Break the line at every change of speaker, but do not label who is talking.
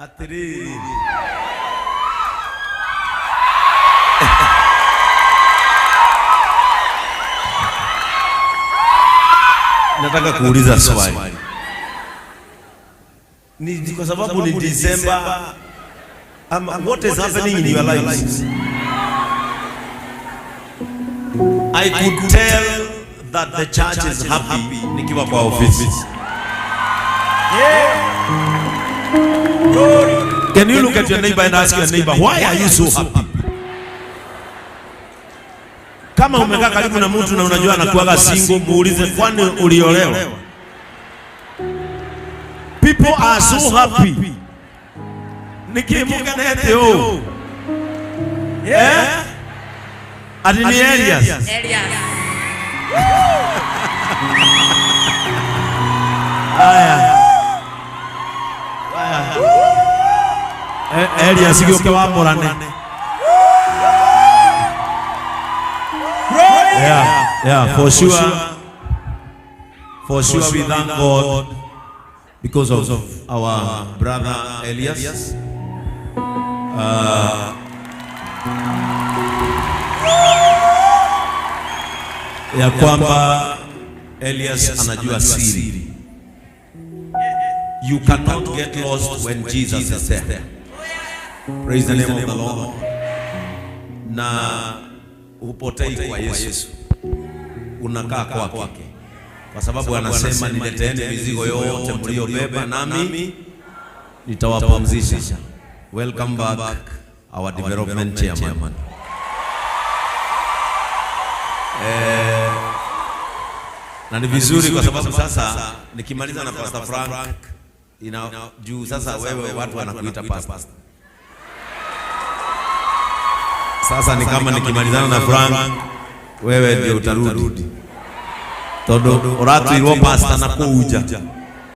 Atiri. Nataka kuuliza swali. Ni kwa sababu ni December. What is happening in your lives? I could tell that the church is happy nikiwa kwa office. Can you look at your neighbor and ask your neighbor, why are you so happy? Kama umekaa karibu na mtu na unajua anakuwa single, muulize kwani uliolewa? People are so happy. Nikimuka nete o. Adini Elias. Elias sio kwa morane. Yeah, for sure we thank God because of our brother Elias. Ya kwamba Elias anajua siri. You cannot get lost when Jesus is there. Praise the name of the Lord. Na upotei kwa Yesu, unakaa kwake, kwa sababu anasema nileteeni mizigo yote mliobeba nami nitawapumzisha. Welcome back our development chairman. Na ni vizuri kwa sababu sasa nikimaliza na Pastor Frank juu sasa wewe watu wanakuita pastor. Sasa ni kama nikimalizana na Frank wewe ndio utarudi. Todo oratu ilo pastor na kuja.